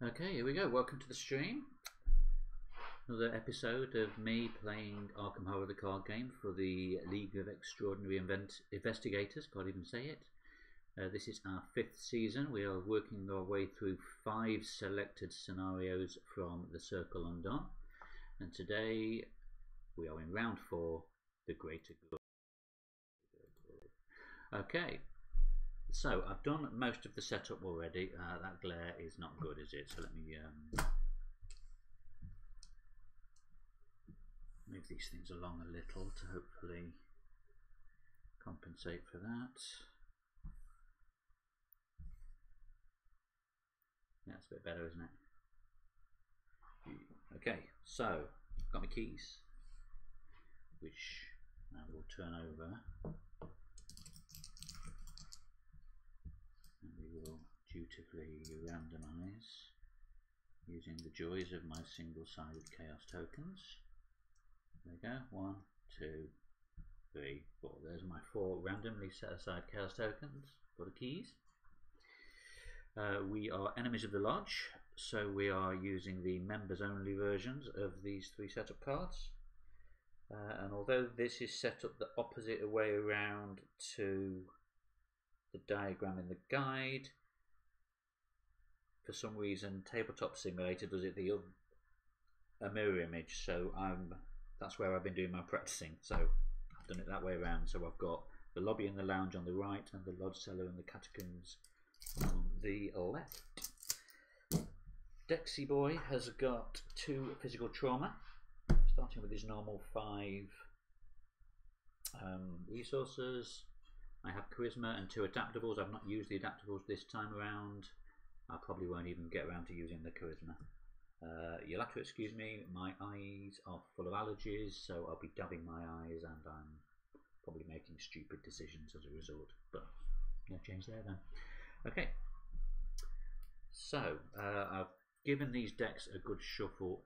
Okay, here we go. Welcome to the stream. Another episode of me playing Arkham Horror, the card game, for the League of Extraordinary Investigators. Can't even say it. This is our 5th season. We are working our way through 5 selected scenarios from the Circle Undone. And today we are in round 4, the Greater Good. Okay. So I've done most of the setup already. That glare is not good, is it? So let me move these things along a little to hopefully compensate for that. Yeah, that's a bit better, isn't it? Okay, so I've got my keys, which I will turn over. And we will dutifully randomise using the joys of my single-sided chaos tokens. There we go. 1, 2, 3, 4. There's my 4 randomly set aside chaos tokens for the keys. We are enemies of the lodge, so we are using the members only versions of these 3 setup cards. And although this is set up the opposite way around to the diagram in the guide, for some reason Tabletop Simulator does it a mirror image, so that's where I've been doing my practicing. So I've done it that way around. So I've got the lobby and the lounge on the right, and the lodge cellar and the catacombs on the left. Dexy Boy has got 2 physical trauma, starting with his normal 5 resources. I have charisma and 2 adaptables. I've not used the adaptables this time around. I probably won't even get around to using the charisma. You'll have to excuse me, my eyes are full of allergies, so I'll be dabbing my eyes and I'm probably making stupid decisions as a result, but no change there then. Okay, so I've given these decks a good shuffle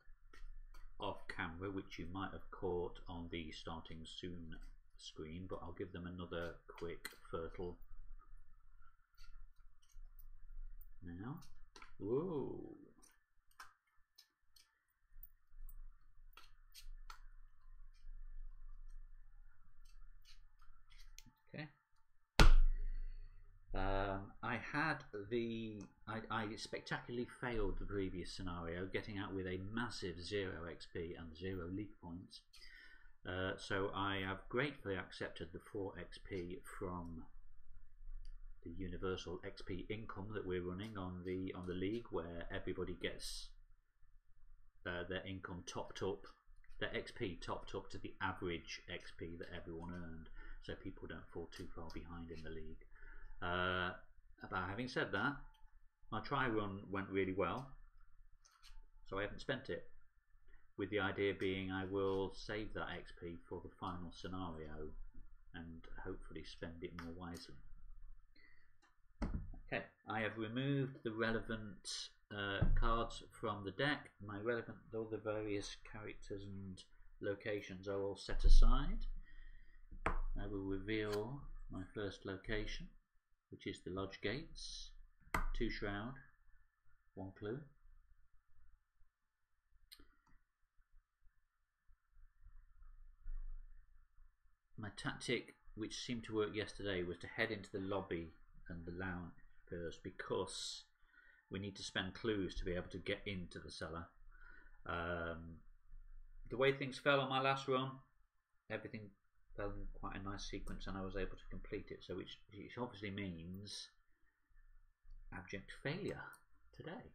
off camera, which you might have caught on the starting soon screen, but I'll give them another quick fertile now. Whoa. Okay. I spectacularly failed the previous scenario, getting out with a massive 0 XP and 0 league points. So I have gratefully accepted the 4 XP from the universal XP income that we're running on the league, where everybody gets their income topped up, their XP topped up to the average XP that everyone earned, so people don't fall too far behind in the league. But having said that, my try run went really well, so I haven't spent it, with the idea being I will save that XP for the final scenario and hopefully spend it more wisely. Okay, I have removed the relevant cards from the deck. All the various characters and locations are all set aside. I will reveal my first location, which is the lodge gates. 2 shroud, 1 clue. My tactic, which seemed to work yesterday, was to head into the lobby and the lounge first, because we need to spend clues to be able to get into the cellar. The way things fell on my last run, everything fell in quite a nice sequence and I was able to complete it, so which obviously means abject failure today.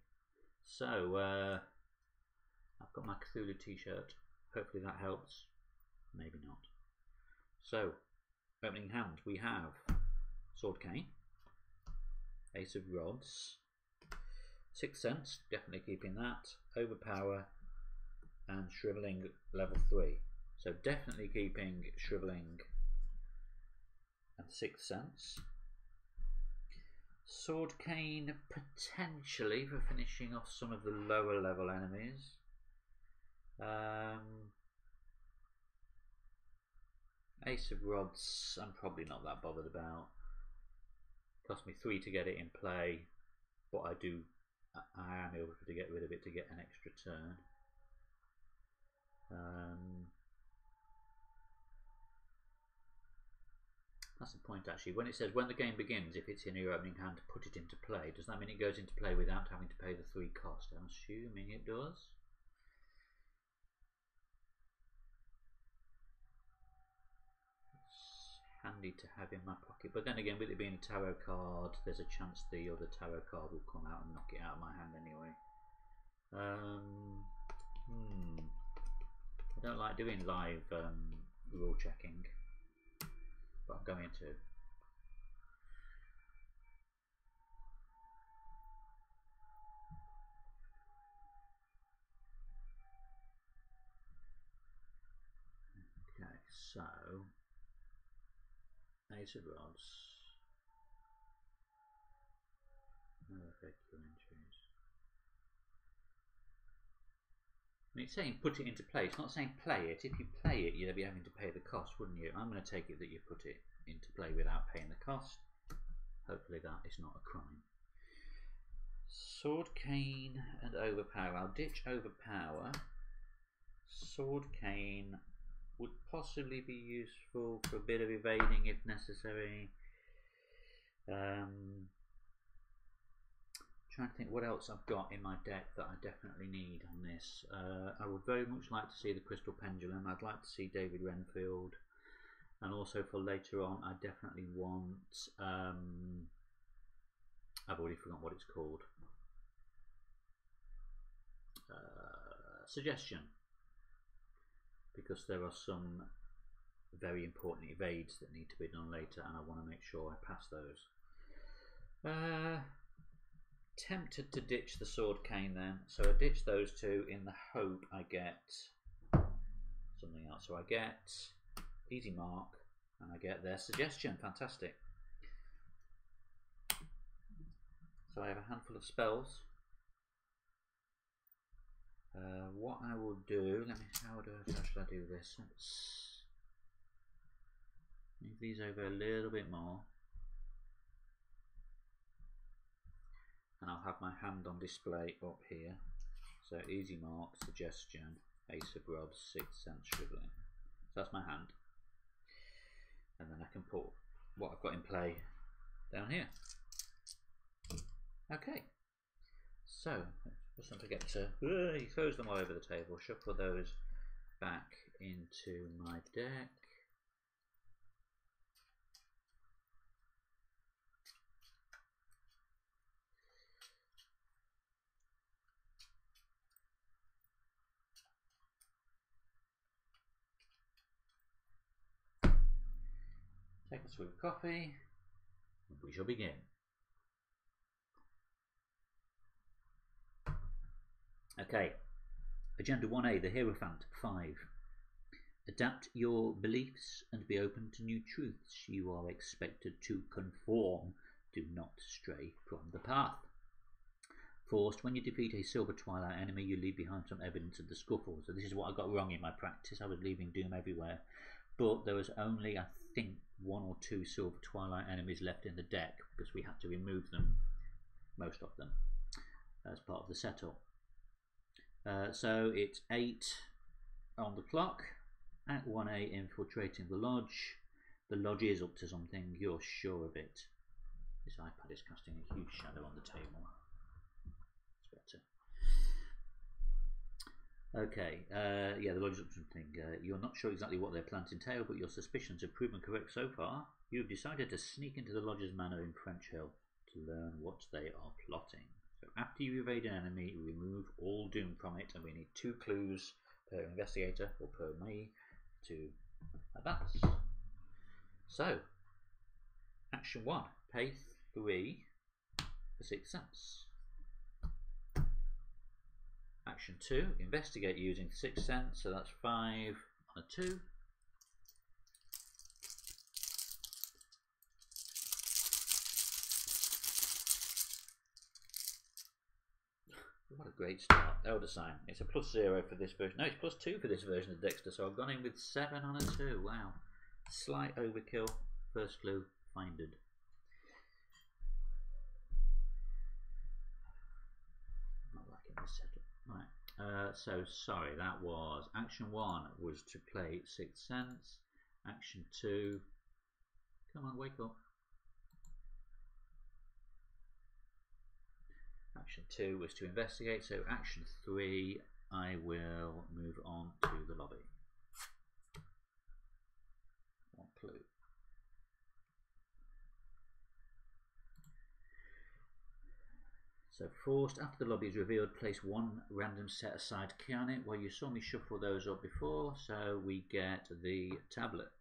So I've got my Cthulhu t-shirt, hopefully that helps, maybe not. So, opening hand, we have Sword Cane, Ace of Rods, Sixth Sense, definitely keeping that, Overpower, and Shriveling level 3. So definitely keeping Shriveling and Sixth Sense. Sword Cane potentially for finishing off some of the lower level enemies. Ace of Rods, I'm probably not that bothered about. Cost me 3 to get it in play, but I do I am able to get rid of it to get an extra turn. That's the point actually. When it says when the game begins, if it's in your opening hand, put it into play. Does that mean it goes into play without having to pay the 3 cost? I'm assuming it does. It's handy to have in my pocket, but then again, with it being a tarot card, there's a chance the other tarot card will come out and knock it out of my hand anyway. I don't like doing live rule checking, but I'm going to. Okay, so Ace of Rods. No effect your entries. I mean, it's saying put it into play. It's not saying play it. If you play it, you'd be having to pay the cost, wouldn't you? I'm going to take it that you put it into play without paying the cost. Hopefully that is not a crime. Sword, cane, and overpower. I'll ditch overpower. Sword, cane would possibly be useful for a bit of evading if necessary. Trying to think what else I've got in my deck that I definitely need on this. I would very much like to see the Crystal Pendulum. I'd like to see David Renfield, and also for later on I definitely want I've already forgotten what it's called. Suggestion, because there are some very important evades that need to be done later and I want to make sure I pass those. Tempted to ditch the sword cane then, so I ditch those two in the hope I get something else. So I get easy mark and I get their suggestion. Fantastic. So I have a handful of spells. What I will do, how should I do this? Let's move these over a little bit more. And I'll have my hand on display up here. So easy mark, suggestion, Ace of Rods, 6th Sense, Shriveling. So that's my hand. And then I can put what I've got in play down here. Okay. So, just don't forget to he throws them all over the table. Shuffle those back into my deck. Take a swig of coffee, and we shall begin. Okay, Agenda 1A, the Hierophant, 5. Adapt your beliefs and be open to new truths. You are expected to conform. Do not stray from the path. Forced, when you defeat a Silver Twilight enemy, you leave behind some evidence of the scuffle. So this is what I got wrong in my practice. I was leaving doom everywhere. But there was only, I think, 1 or 2 Silver Twilight enemies left in the deck because we had to remove them, most of them, as part of the setup. So it's 8 on the clock. At 1A, infiltrating the lodge. The lodge is up to something, you're sure of it. This iPad is casting a huge shadow on the table. It's better. Okay, yeah, the lodge is up to something. You're not sure exactly what their plans entail, but your suspicions have proven correct so far. You've decided to sneak into the lodge's manor in French Hill to learn what they are plotting. So after you evade an enemy, remove all doom from it, and we need 2 clues per investigator or per me to advance. So, action 1, pay 3 for 6th Sense. Action 2, investigate using 6th Sense, so that's 5 on a 2. What a great start. Elder Sign. It's a +0 for this version. No, it's +2 for this version of Dexter, so I've gone in with 7 on a 2. Wow. Slight overkill. First clue, finded. get this set up. Right. So sorry, that was action 1 was to play Sixth Sense. Action 2, come on, wake up. Action 2 was to investigate. So action 3, I will move on to the lobby. One clue. So forced, after the lobby is revealed, place one random set aside key on it. Well, you saw me shuffle those up before, so we get the tablet.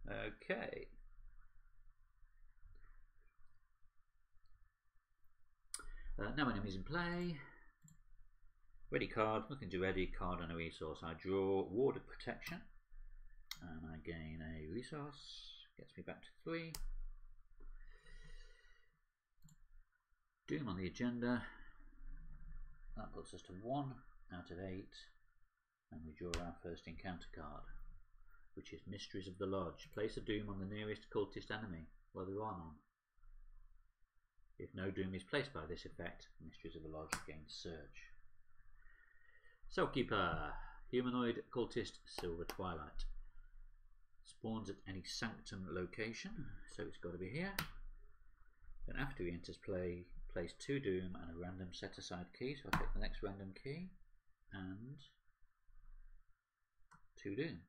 Okay. No enemies in play. Ready card, nothing to ready, card and a resource. I draw Ward of Protection and I gain a resource, gets me back to 3. Doom on the agenda, that puts us to 1 out of 8, and we draw our first encounter card, which is Mysteries of the Lodge. Place a Doom on the nearest cultist enemy. Well, there are none. If no Doom is placed by this effect, Mysteries of the Lodge gains Surge. Cellkeeper, humanoid cultist, Silver Twilight. Spawns at any sanctum location, so it's got to be here. Then after he enters play, place 2 Doom and a random set aside key. So I pick the next random key and 2 Doom.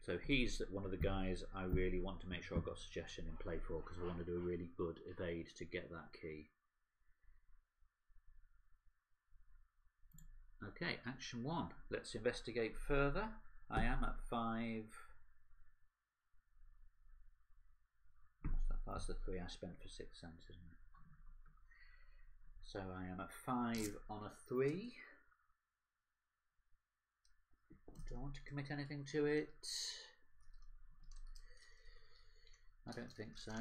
So he's one of the guys I really want to make sure I've got suggestion in play for, because I want to do a really good evade to get that key. Okay, action 1. Let's investigate further. I am at 5. That's the 3 I spent for Sixth Sense, isn't it? So I am at 5 on a 3. Do I want to commit anything to it? I don't think so.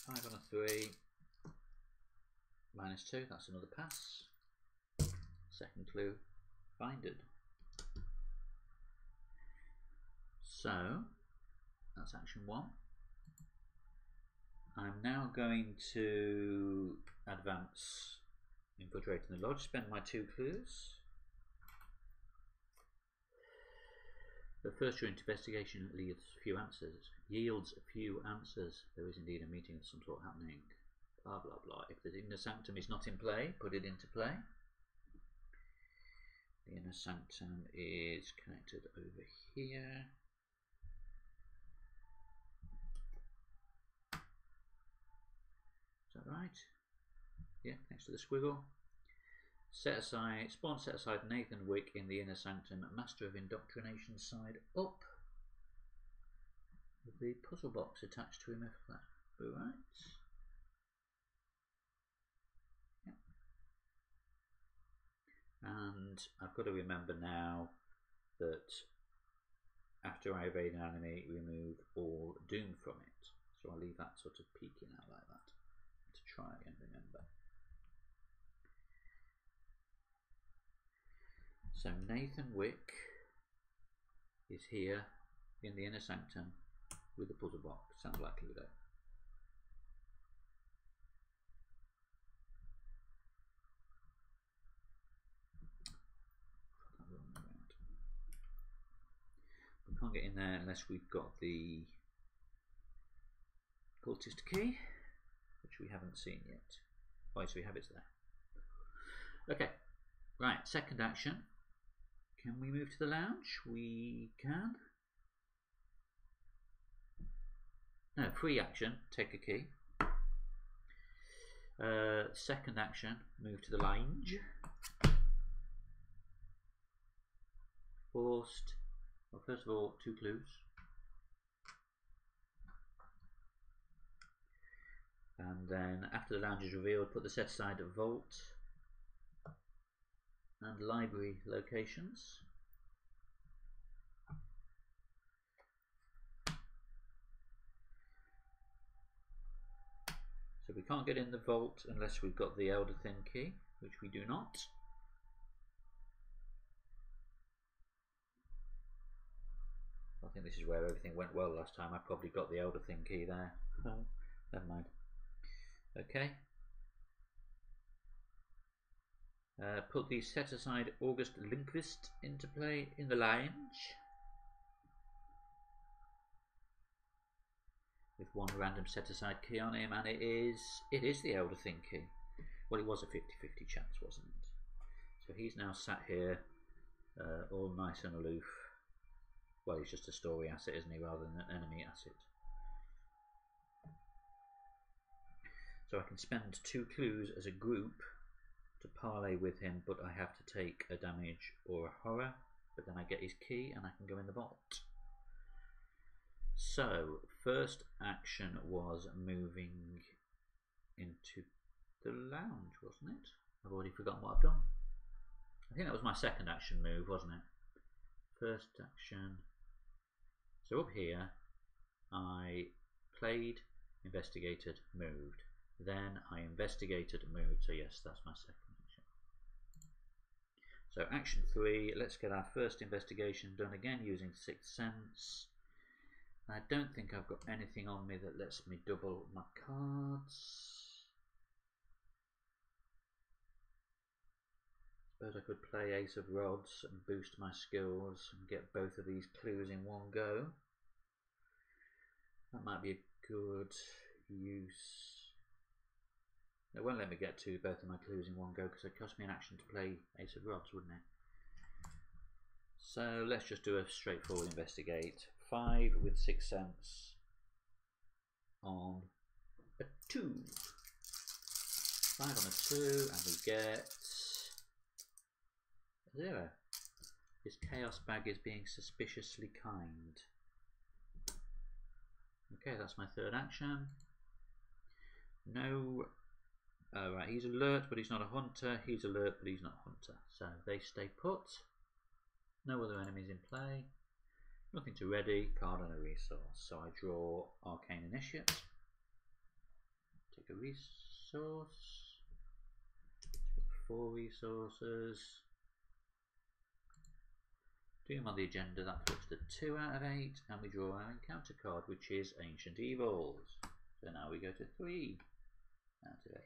5 on a 3. -2, that's another pass. Second clue, binded. So, that's action 1. I'm now going to advance infiltrating the lodge, spend my 2 clues. The first your investigation yields a few answers. There is indeed a meeting of some sort happening. Blah blah blah. If the inner sanctum is not in play, put it into play. The inner sanctum is connected over here. Is that right? Yeah, next to the squiggle. Set aside Nathan Wick in the inner sanctum, Master of Indoctrination side up, with the puzzle box attached to him if that's right. Yep. And I've got to remember now that after I evade an enemy, remove all doom from it. So I'll leave that sort of peeking out like that to try and remember. So Nathan Wick is here in the inner sanctum with the puzzle box. Sounds likely though. We can't get in there unless we've got the cultist key, which we haven't seen yet. Oh, so we have it there. Okay, right, second action. Can we move to the lounge? We can. No, free action, take a key. Second action, move to the lounge. Forced. Well, first of all, 2 clues. And then after the lounge is revealed, put the set aside vault and library locations. So we can't get in the vault unless we've got the Elder Thing key, which we do not. I think this is where everything went well last time. I probably got the Elder Thing key there. Oh, never mind. Okay. Put the set aside August Lindqvist into play in the lounge. With one random set aside key on him, and it is the Elder Thing key. Well, it was a 50-50 chance, wasn't it? So he's now sat here, all nice and aloof. Well, he's just a story asset, isn't he, rather than an enemy asset. So I can spend 2 clues as a group to parlay with him, but I have to take a damage or a horror. But then I get his key and I can go in the vault. So, first action was moving into the lounge, wasn't it? I've already forgotten what I've done. I think that was my second action move, wasn't it? First action. So up here, I played, investigated, moved. Then I investigated, moved. So yes, that's my second action. So action 3, let's get our first investigation done again using Sixth Sense. I don't think I've got anything on me that lets me double my cards. Suppose I could play Ace of Rods and boost my skills and get both of these clues in one go. That might be a good use. It won't let me get to both of my clues in one go because it cost me an action to play Ace of Rods, wouldn't it? So let's just do a straightforward investigate. 5 with Sixth Sense on a 2. 5 on a 2, and we get 0. This chaos bag is being suspiciously kind. Okay, that's my third action. No. Right, he's alert, but he's not a hunter. He's alert, but he's not a hunter. So they stay put. No other enemies in play. Nothing to ready. Card and a resource. So I draw Arcane Initiate. Take a resource. 4 resources. Doom on the agenda, that puts the 2 out of 8, and we draw our encounter card, which is Ancient Evils. So now we go to 3 out of 8.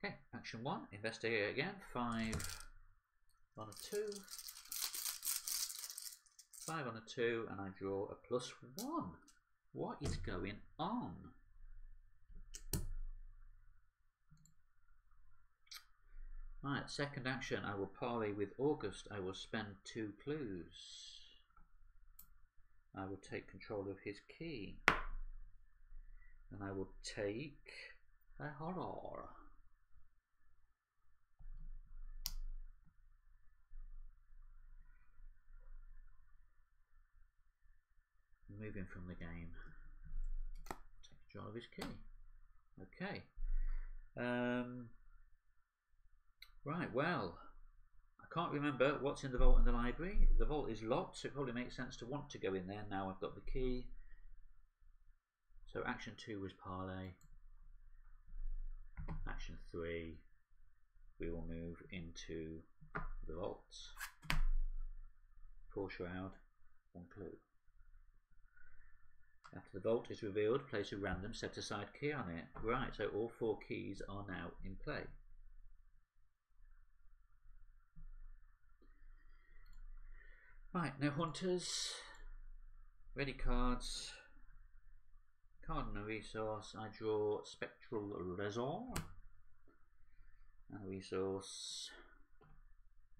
Okay, action 1, investigate again. 5 on a 2. 5 on a 2, and I draw a +1. What is going on? Right, second action, I will parley with August. I will spend 2 clues. I will take control of his key. And I will take a horror. Moving from the game. Take control of his key. Okay. Right, well, I can't remember what's in the vault in the library. The vault is locked, so it probably makes sense to want to go in there. Now I've got the key. So action 2 was parlay. Action 3, we will move into the vault. 4 shroud, 1 clue. After the vault is revealed, place a random set aside key on it. Right, so all 4 keys are now in play. Right, no hunters, ready cards, card and a resource. I draw Spectral Razor, and a resource,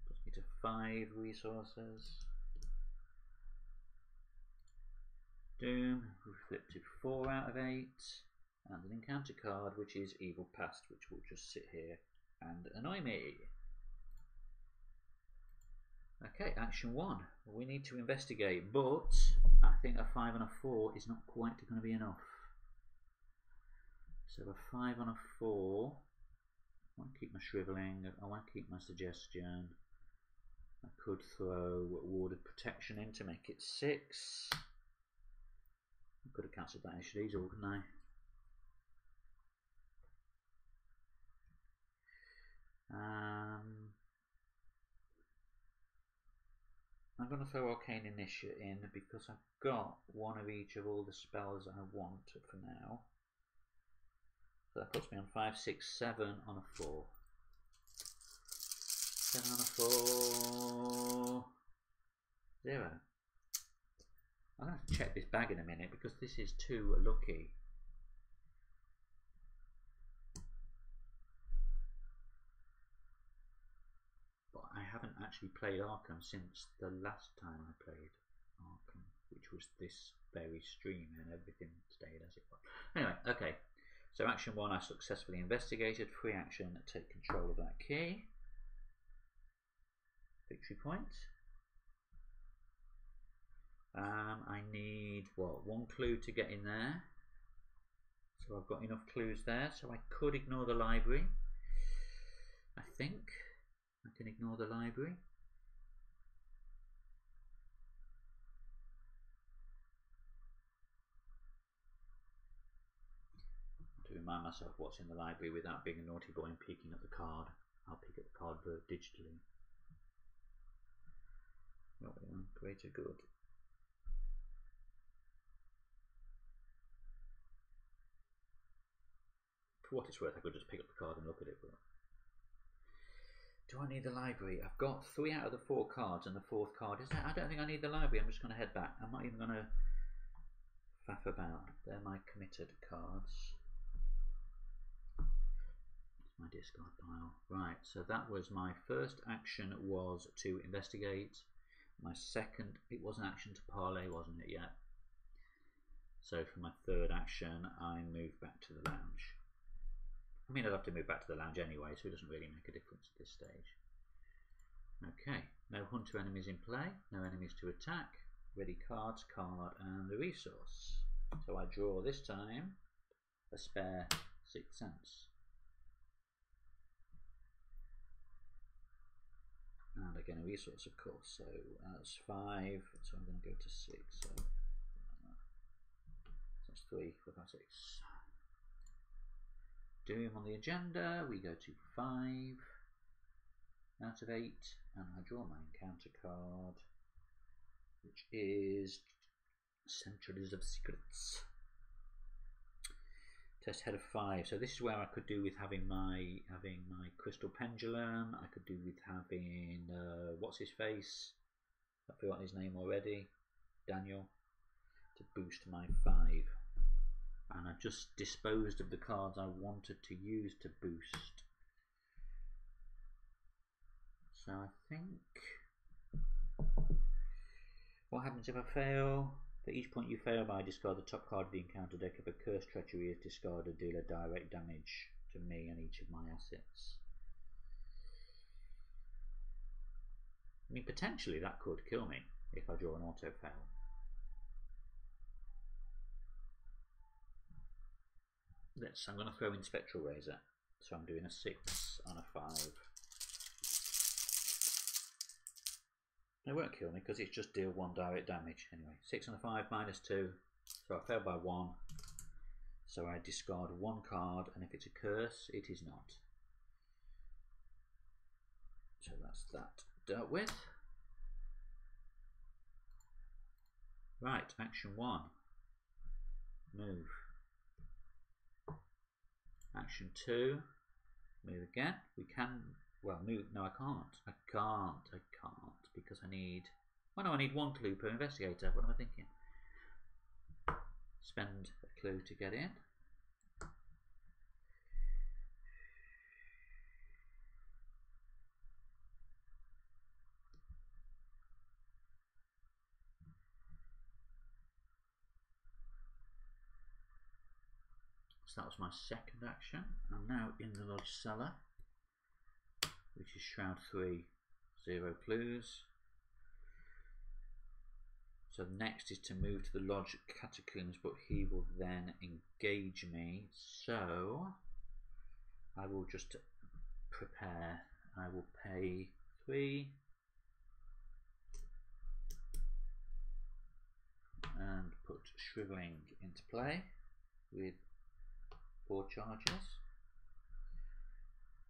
puts me to 5 resources. Doom, we flip to 4 out of 8, and an encounter card which is Evil Past, which will just sit here and annoy me. Okay, action 1. We need to investigate, but I think a 5 and a 4 is not quite going to be enough. So a 5 and a 4. I want to keep my shriveling. I want to keep my suggestion. I could throw Ward of Protection in to make it 6. could have cancelled that issue these all, couldn't I? I'm going to throw Arcane Initiate in because I've got one of each of all the spells I want for now. So that puts me on 5, 6, 7 on a 4. 7 on a 4. 0. I'm going to have to check this bag in a minute because this is too lucky. But I haven't actually played Arkham since the last time I played Arkham, which was this very stream, and everything stayed as it was. Anyway, okay. So action 1, I successfully investigated. Free action, take control of that key. Victory point. I need, what, 1 clue to get in there. So I've got enough clues there, so I could ignore the library. I think I can ignore the library. To remind myself what's in the library without being a naughty boy and picking up the card. I'll pick up the card digitally. Oh, greater good. For what it's worth, I could just pick up the card and look at it. But do I need the library? I've got 3 out of the 4 cards, and the 4th card is that. I don't think I need the library. I'm just going to head back. I'm not even going to faff about. They're my committed cards. My discard pile. Right, so that was my first action, was to investigate. My second, it was an action to parlay, wasn't it yet? So for my third action, I move back to the lounge. I mean, I'd have to move back to the lounge anyway, so it doesn't really make a difference at this stage. Okay, no hunter enemies in play, no enemies to attack. Ready cards, card, and the resource. So I draw this time a spare 6 cents. And again a resource, of course, so that's 5, so I'm going to go to 6, so that's 3, 4, 5, 6. Doom on the agenda, we go to 5 out of 8, and I draw my encounter card, which is Centuries of Secrets. Test head of 5. So this is where I could do with having my crystal pendulum. I could do with having what's his face? I've forgotten his name already. Daniel, to boost my 5. And I've just disposed of the cards I wanted to use to boost. So I think, what happens if I fail? For each point you fail by, discard the top card of the encounter deck. If a Curse Treachery is discarded, deal a direct damage to me and each of my assets. I mean, potentially that could kill me if I draw an auto fail. I'm going to throw in Spectral Razor. So I'm doing a 6 on a 5. It won't kill me because it's just deal 1 direct damage. Anyway, 6 on a 5 minus 2. So I failed by 1. So I discard 1 card, and if it's a curse, it is not. So that's that dealt with. Right, action 1. Move. Action 2. Move again. We can, well, move. No, I can't. I can't because I need, oh no, I need 1 clue per investigator. What am I thinking? Spend a clue to get in. So that was my second action. I'm now in the Lodge Cellar, which is Shroud 3, 0 clues. So next is to move to the Lodge Catacombs, but he will then engage me. So I will just prepare. I will pay 3 and put Shriveling into play with 4 charges.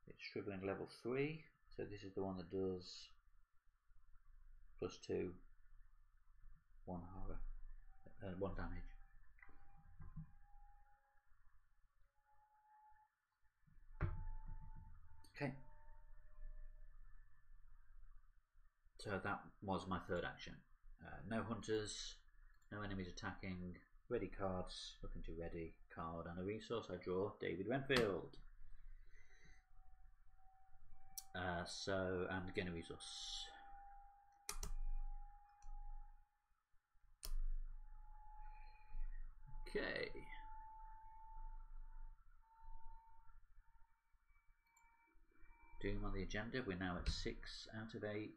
It's Shriveling level 3, so this is the one that does +2, 1 horror, 1 damage. Okay. So that was my third action. No hunters, no enemies attacking, ready cards, looking to ready card and a resource. I draw David Renfield. And again a resource. Okay. Doom on the agenda. We're now at 6 out of 8.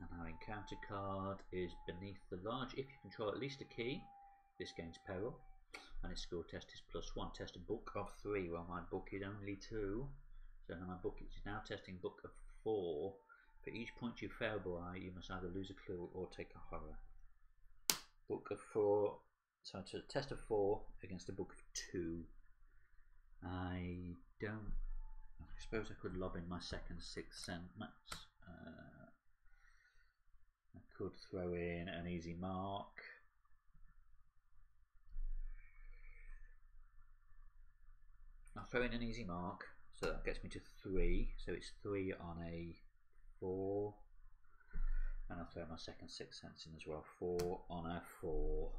And our encounter card is beneath the large. If you control at least a key, this gains peril. And its score test is +1. Test a book of 3. Well, my book is only 2. So now my book is now testing book of 4. For each point you fail by, you must either lose a clue or take a horror. Book of 4. So it's a test of 4 against a book of 2. I suppose I could lob in my second Sixth Sense. I could throw in an easy mark. I'll throw in an easy mark, so that gets me to 3. So it's 3 on a 4. And I'll throw my second Sixth Sense in as well. 4 on a 4.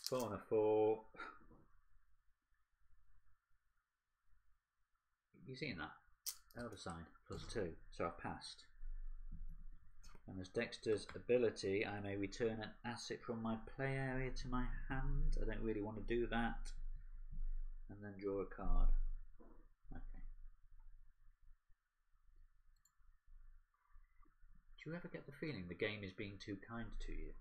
Four on a 4. You seen that? Elder sign +2. So I've passed. And as Dexter's ability, I may return an asset from my play area to my hand. I don't really want to do that. And then draw a card. Okay. Do you ever get the feeling the game is being too kind to you?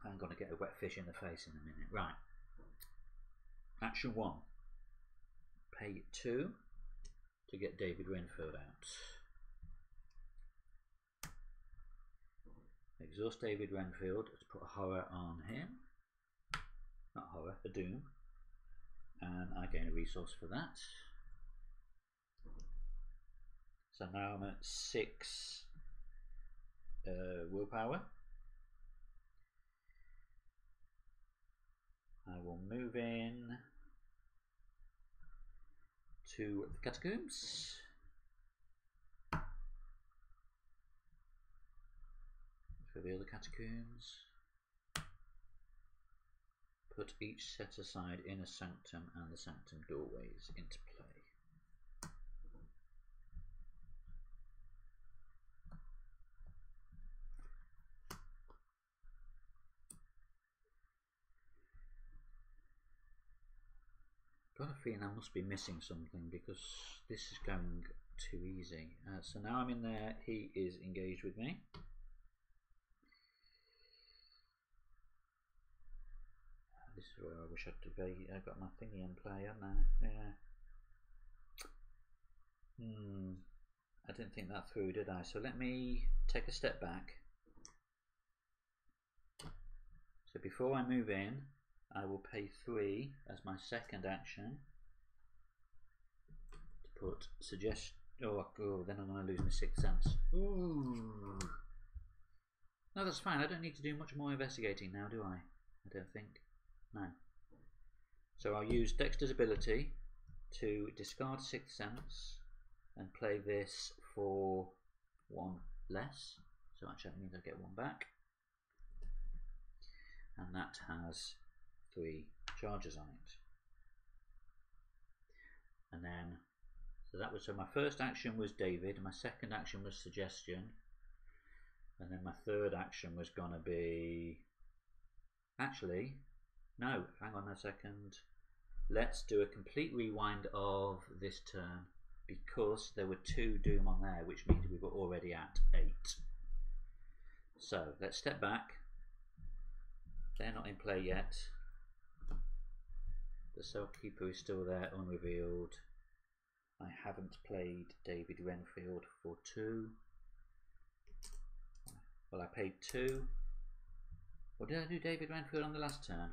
I'm going to get a wet fish in the face in a minute. Right. Action 1. Pay 2 to get David Renfield out. Exhaust David Renfield to put a horror on him. Not horror, a doom. And I gain a resource for that. So now I'm at 6 willpower. I will move in to the catacombs. Reveal the catacombs. Put each set aside inner sanctum and the sanctum doorways into play. Got a feeling I must be missing something because this is going too easy. So now I'm in there, he is engaged with me. This is where I wish I got my thingy in play, haven't I? Yeah. I didn't think that through, did I? So let me take a step back. So before I move in, I will pay 3 as my second action to put suggest. Oh, then I'm going to lose my Sixth Sense. Ooh. No, that's fine. I don't need to do much more investigating now, do I? I don't think. No. So I'll use Dexter's ability to discard Sixth Sense and play this for 1 less. So actually that means I get 1 back. And that has 3 charges on it. And then, so my first action was David, my second action was suggestion, and then my third action was gonna be, actually, no, hang on a second, let's do a complete rewind of this turn, because there were 2 doom on there, which means we were already at 8. So let's step back, they're not in play yet. The Cellkeeper is still there, unrevealed. I haven't played David Renfield for 2. Well, I paid 2. Or did I do David Renfield on the last turn?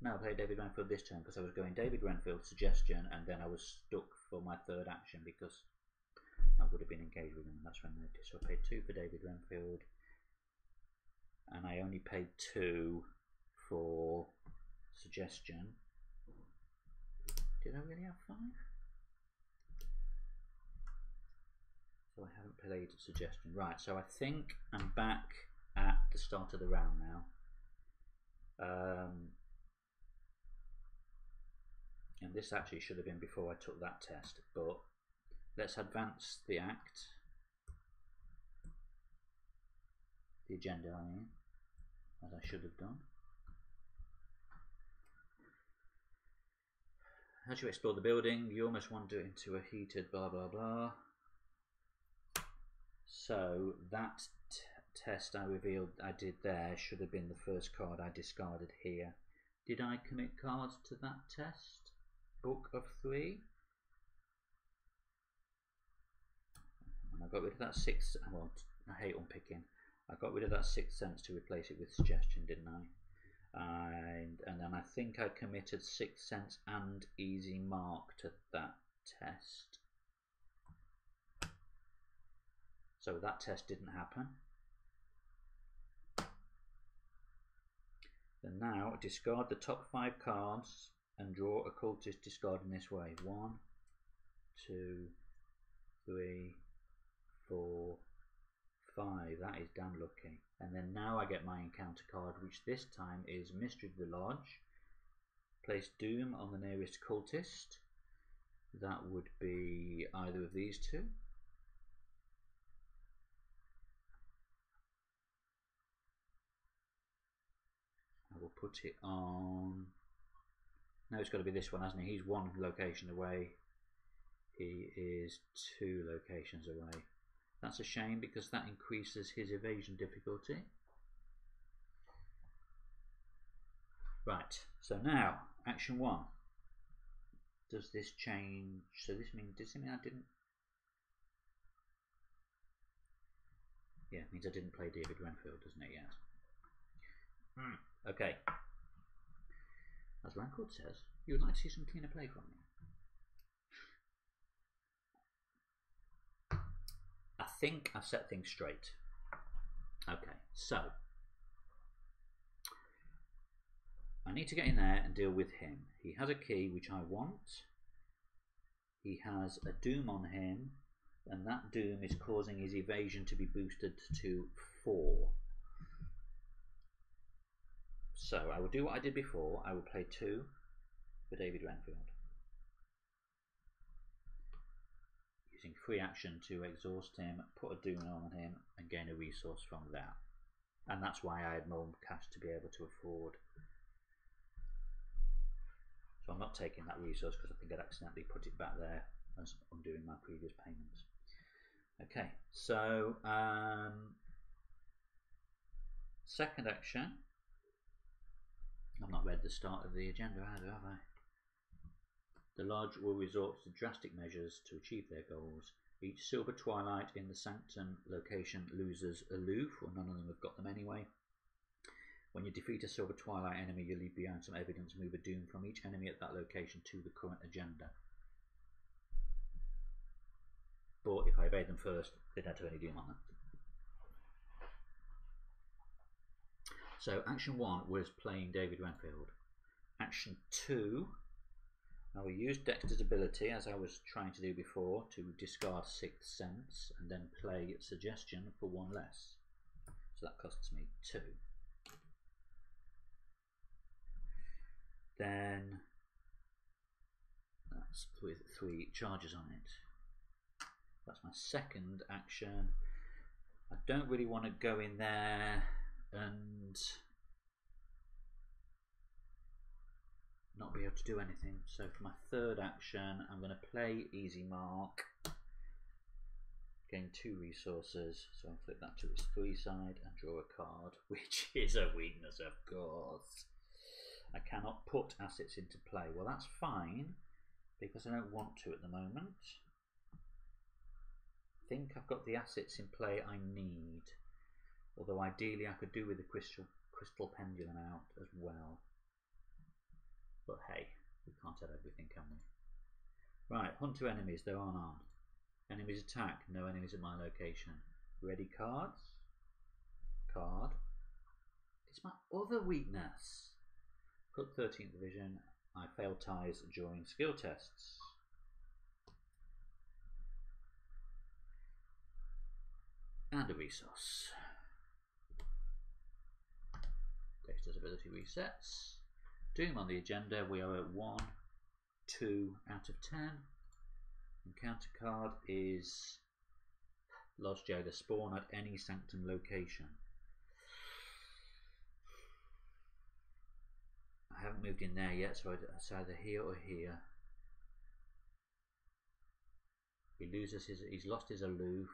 No, I played David Renfield this turn because I was going David Renfield, Suggestion, and then I was stuck for my third action because I would have been engaged with him. That's when I did. So I paid 2 for David Renfield, and I only paid 2 for Suggestion. Did I really have 5? So I haven't played Suggestion. Right, so I think I'm back at the start of the round now. And this actually should have been before I took that test, but let's advance the act. The agenda, I mean, as I should have done. As you explore the building, you almost wander into a heated blah blah blah. So that test I revealed I did there should have been the first card I discarded here. Did I commit cards to that test? Book of 3. And I got rid of that 6. Well, I hate unpicking. I got rid of that 6th sense to replace it with Suggestion, didn't I? And then I think I committed 6th sense and Easy Mark to that test. So that test didn't happen. Then now discard the top 5 cards and draw a cultist discard in this way. 1, 2, 3, 4, 5. That is damn lucky. And then now I get my encounter card, which this time is Mystery of the Lodge. Place Doom on the nearest cultist. That would be either of these 2. I will put it on. No, it's got to be this one, hasn't he? He's 1 location away. He is 2 locations away. That's a shame because that increases his evasion difficulty. Right, so now, action 1. Does this change? So does it mean I didn't? Yeah, it means I didn't play David Renfield, doesn't it yet? Okay. As Rancourt says, you would like to see some cleaner play from me. I think I've set things straight. Okay, so I need to get in there and deal with him. He has a key which I want. He has a Doom on him, and that Doom is causing his evasion to be boosted to 4. So I will do what I did before. I will play 2 for David Renfield, using free action to exhaust him, put a Doom on him, and gain a resource from that. And that's why I had more cash to be able to afford. So I'm not taking that resource because I think I'd accidentally put it back there as undoing my previous payments. Okay, so second action. I've not read the start of the agenda either, have I? The Lodge will resort to drastic measures to achieve their goals. Each Silver Twilight in the Sanctum location loses aloof, or none of them have got them anyway. When you defeat a Silver Twilight enemy, you leave behind some evidence, move a Doom from each enemy at that location to the current agenda. But if I evade them first, they'd have any Doom on them. So action 1 was playing David Renfield. Action 2, I will use Dexter's ability, as I was trying to do before, to discard 6th sense and then play Suggestion for 1 less. So that costs me 2. Then that's with 3 charges on it. That's my second action. I don't really want to go in there and not be able to do anything. So for my third action, I'm going to play Easy Mark, gain 2 resources, so I'll flip that to its 3 side and draw a card, which is a weakness, of course. I cannot put assets into play. Well, that's fine, because I don't want to at the moment. I think I've got the assets in play I need, although ideally I could do with the crystal pendulum out as well. But hey, we can't have everything, can we? Right, hunt to enemies, there are none. Enemies attack, no enemies at my location. Ready cards. Card. It's my other weakness. Put 13th division. I fail ties during skill tests. And a resource. Dexter's ability resets. Doom on the agenda, we are at 1, 2 out of 10. Encounter card is Lodge Jailer, spawn at any sanctum location. I haven't moved in there yet, so it's either here or here. He loses his, he's lost his aloof.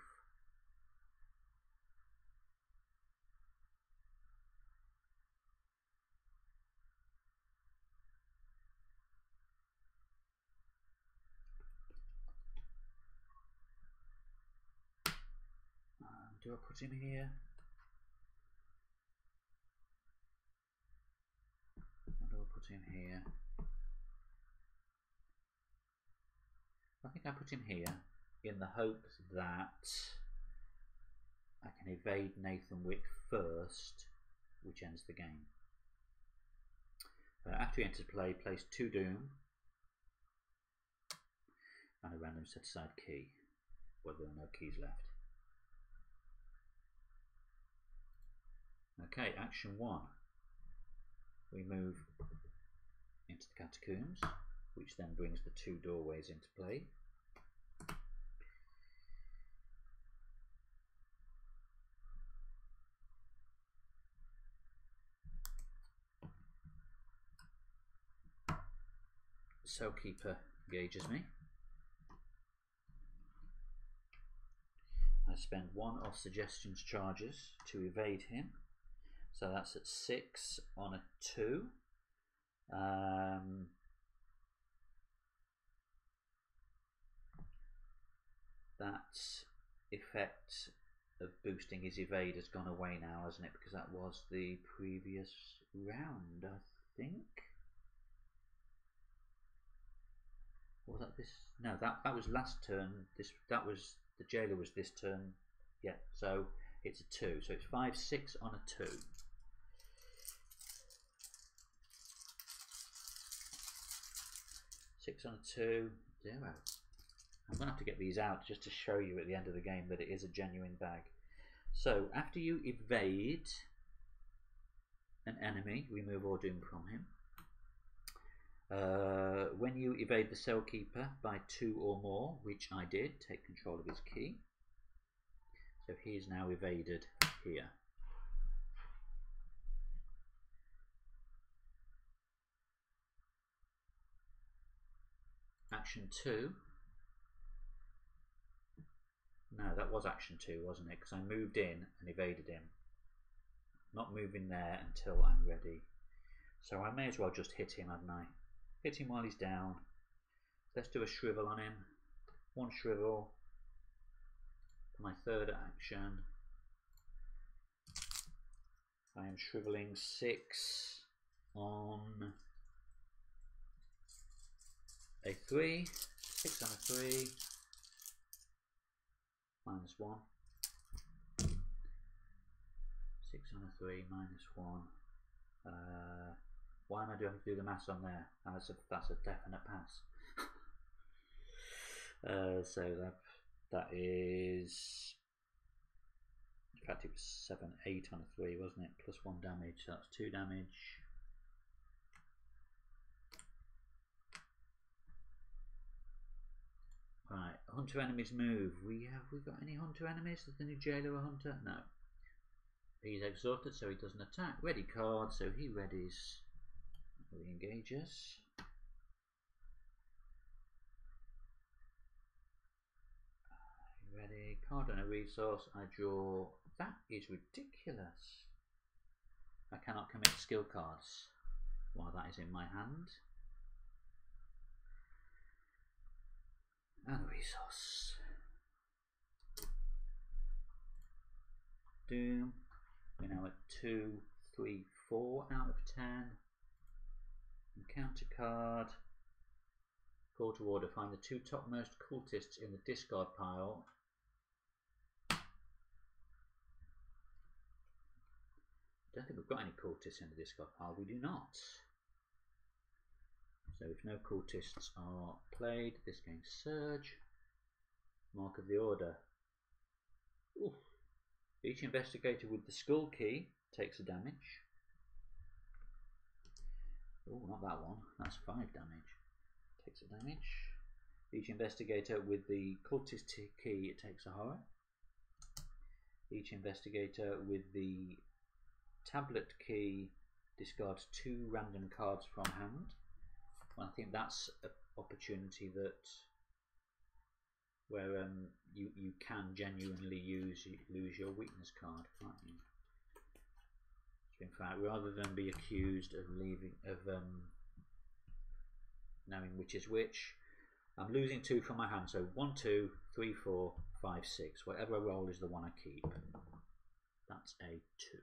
Do I put him here? Or do I put him here? I think I put him here in the hope that I can evade Nathan Wick first, which ends the game. After he enters play, place 2 Doom and a random set aside key, where there are no keys left. Okay, action 1. We move into the catacombs, which then brings the 2 doorways into play. Cellkeeper engages me. I spend 1 of suggestions charges to evade him. So that's at 6 on a 2. That effect of boosting his evade has gone away now, hasn't it? Because that was the previous round, I think. Or was that this? No, that was last turn. That was the jailer was this turn. Yeah, so it's a 2. So it's 5, 6 on a 2. Six on a 2, 0. I'm going to have to get these out just to show you at the end of the game that it is a genuine bag. So after you evade an enemy, remove or doom from him. When you evade the Cellkeeper by 2 or more, which I did, take control of his key. So he is now evaded here. Action 2. No, that was action 2, wasn't it? Because I moved in and evaded him. Not moving there until I'm ready. So I may as well just hit him, hadn't I? Hit him while he's down. Let's do a shrivel on him. 1 shrivel. For my 3rd action, I am shriveling 6 on a 3. 6 on a 3. Minus 1. 6 on a 3, minus 1. Why am I doing to do the maths on there? That's a definite pass. So that is, in fact it was 7, 8 on a 3, wasn't it? Plus 1 damage, so that's 2 damage. Right, hunter enemies move. Have we got any hunter enemies? Is the new jailer a hunter? No. He's exhausted, so he doesn't attack. Ready card, so he readies. He engages. Ready, card and a resource. I draw. That is ridiculous. I cannot commit skill cards while that is in my hand. And a resource. Doom. We're now at 2, 3, 4 out of 10. Encounter card. Call to order. Find the 2 topmost cultists in the discard pile. I don't think we've got any cultists in the discard pile. We do not. So if no cultists are played, this gains Surge. Mark of the order. Oof. Each investigator with the skull key takes a damage. Oh, not that one. That's 5 damage. Takes a damage. Each investigator with the cultist key takes a horror. Each investigator with the tablet key discards 2 random cards from hand. Well, I think that's an opportunity that where you can genuinely lose your weakness card, can't you? So in fact, rather than be accused of knowing which is which, I'm losing 2 from my hand. So 1, 2, 3, 4, 5, 6. Whatever I roll is the one I keep. That's a 2.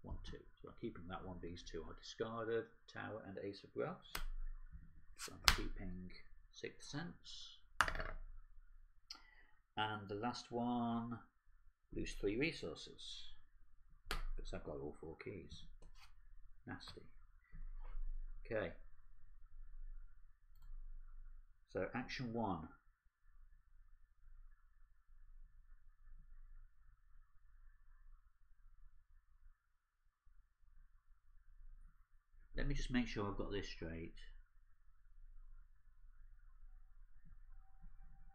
1, 2. So I'm keeping that one. These 2 are discarded. Tower and Ace of Gloves. So I'm keeping 6th Sense. And the last one, lose 3 resources. Because I've got all 4 keys. Nasty. Okay. So action 1. Let me just make sure I've got this straight.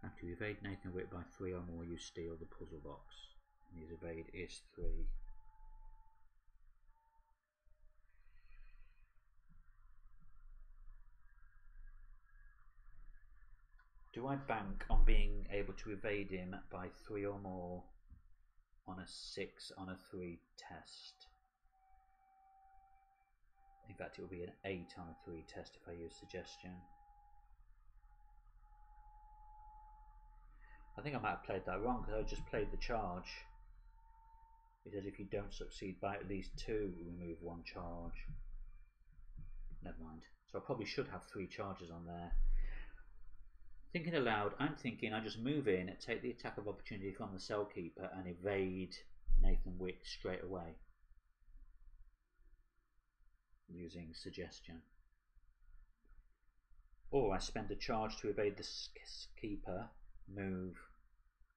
After you evade Nathan Wick by 3 or more, you steal the puzzle box. And his evade is 3. Do I bank on being able to evade him by 3 or more on a 6 on a 3 test? In fact, it will be an 8 on a 3 test if I use suggestion. I think I might have played that wrong because I just played the charge. It says if you don't succeed by at least 2, remove 1 charge. Never mind. So I probably should have 3 charges on there. Thinking aloud, I'm thinking I just move in, take the attack of opportunity from the Cell Keeper and evade Nathan Wick straight away. Using suggestion. Or I spend a charge to evade the Keeper, move,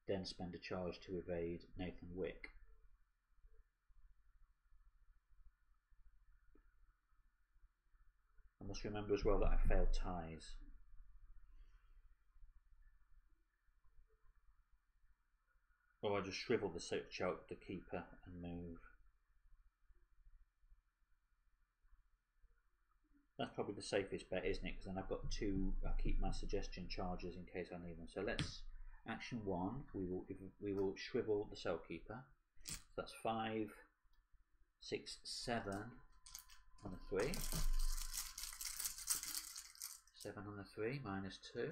then spend a charge to evade Nathan Wick. I must remember as well that I failed ties. Or I just shrivel the Keeper and move. That's probably the safest bet, isn't it? Because then I've got 2. I keep my suggestion charges in case I need them. So let's action 1. We will shrivel the Cell Keeper. So that's 5, 6, 7 on a 3. 7 on a 3 minus 2.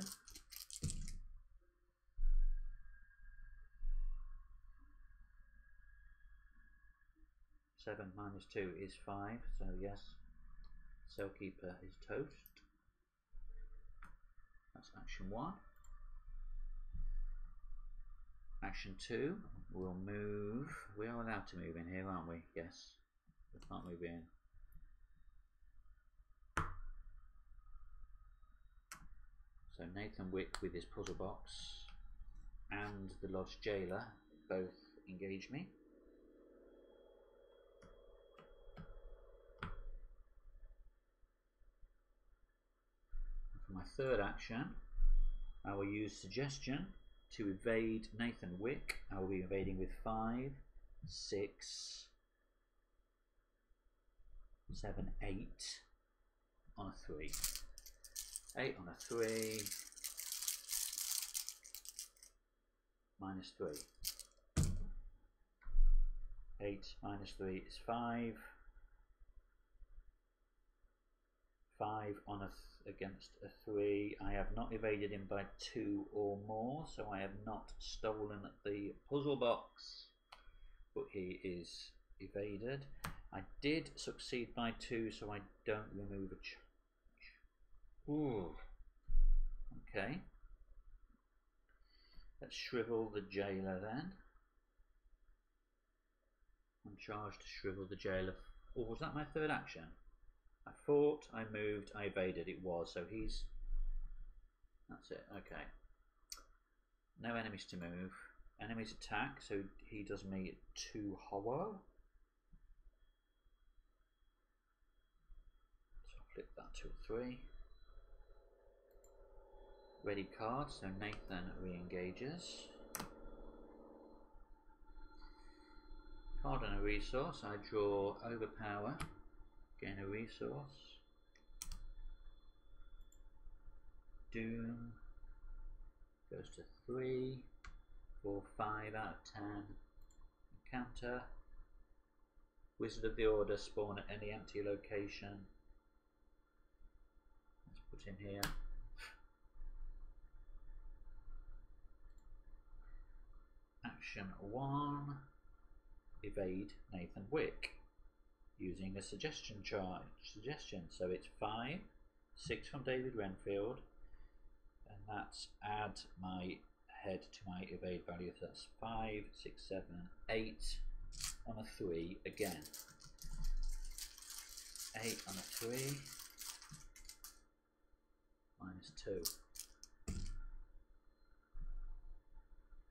7 minus 2 is 5. So yes. Cell Keeper is toast. That's action 1. Action 2, we'll move. We are allowed to move in here, aren't we? Yes. We can't move in. So Nathan Wick with his puzzle box and the Lodge Jailer both engage me. For my third action, I will use suggestion to evade Nathan Wick. I will be evading with 5, 6, 7, 8 on a 3. 8 on a 3. minus 3. 8 minus 3 is 5. 5 on against a 3. I have not evaded him by 2 or more, so I have not stolen the puzzle box, but he is evaded. I did succeed by 2, so I don't remove a charge. Ooh. Okay. Let's shrivel the jailer then. I'm charged to shrivel the jailer. Oh, was that my third action? I fought, I moved, I evaded. It was, so he's... That's it, okay. No enemies to move. Enemies attack, so he does me 2 horror. So I'll flip that to a 3. Ready card, so Nathan re-engages. Card and a resource. I draw Overpower, gain a resource. Doom goes to 3, 4, 5 out of 10. Encounter. Wizard of the Order spawn at any empty location. Let's put him here. Action 1. Evade Nathan Wick using a suggestion charge. So it's 5, 6 from David Renfield, and that's add my head to my evade value. So that's 5, 6, 7, 8 on a 3 again. 8 on a 3 minus 2.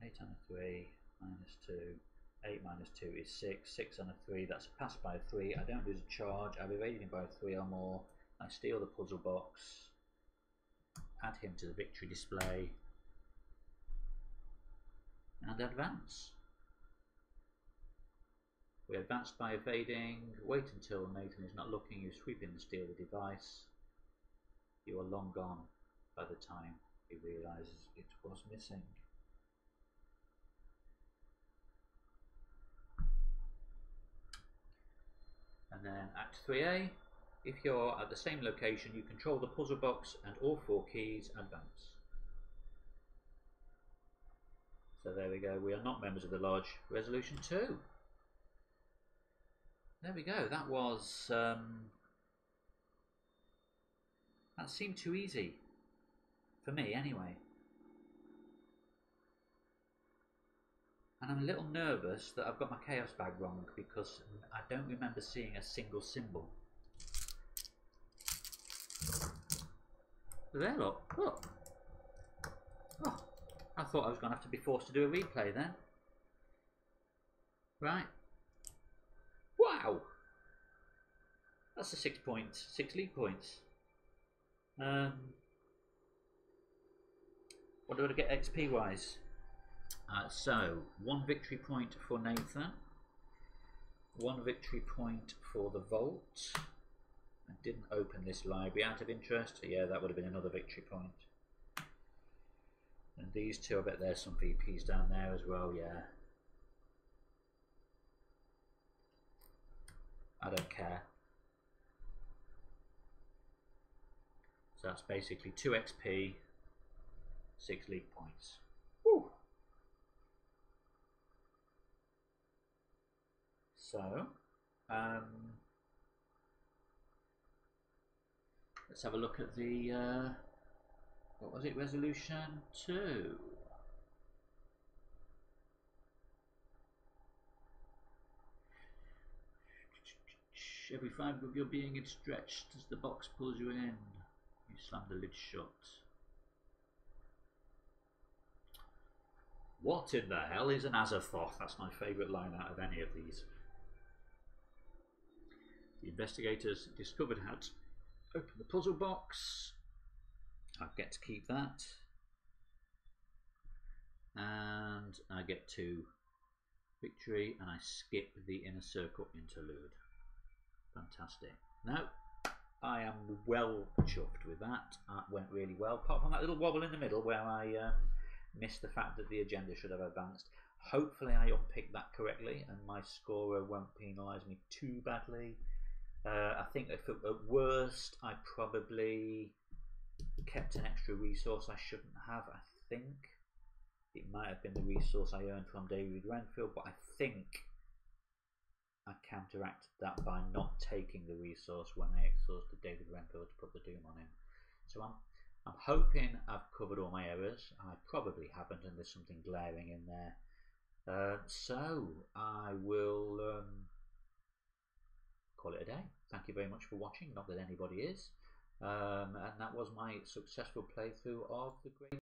8 on a 3 minus 2. 8 minus 2 is 6. 6 on a 3, that's a pass by 3. I don't lose a charge. I've evaded him by 3 or more. I steal the puzzle box. Add him to the victory display. And advance. We advanced by evading. Wait until Nathan is not looking. You sweep in and steal the device. You are long gone by the time he realizes it was missing. And then Act 3A, if you're at the same location, you control the puzzle box and all 4 keys, advance. So there we go, we are not members of the Lodge. Resolution 2. There we go, that was... that seemed too easy. For me, anyway. And I'm a little nervous that I've got my chaos bag wrong because I don't remember seeing a single symbol. There, look. Oh, I thought I was going to have to be forced to do a replay then. Right. Wow! That's a 6 league points. What do I get XP wise? So, 1 victory point for Nathan, 1 victory point for the Vault. I didn't open this library out of interest, so yeah, that would have been another victory point. And these two, I bet there's some VPs down there as well, yeah. I don't care. So that's basically 2 XP, 6 league points. Woo! So, let's have a look at the, what was it, resolution 2. Every fibre of your being is stretched as the box pulls you in. You slam the lid shut. What in the hell is an Azathoth? That's my favourite line out of any of these. The investigators discovered how to open the puzzle box. I get to keep that. And I get to victory, and I skip the inner circle interlude. Fantastic. No, I am well chuffed with that. That went really well, apart from that little wobble in the middle where I missed the fact that the agenda should have advanced. Hopefully I unpicked that correctly and my scorer won't penalise me too badly. I think if at worst I probably kept an extra resource I shouldn't have. I think it might have been the resource I earned from David Renfield, but I think I counteracted that by not taking the resource when I exhausted David Renfield to put the Doom on him. So I'm hoping I've covered all my errors. I probably haven't, and there's something glaring in there. So I will call it a day. Thank you very much for watching. Not that anybody is. And that was my successful playthrough of the Great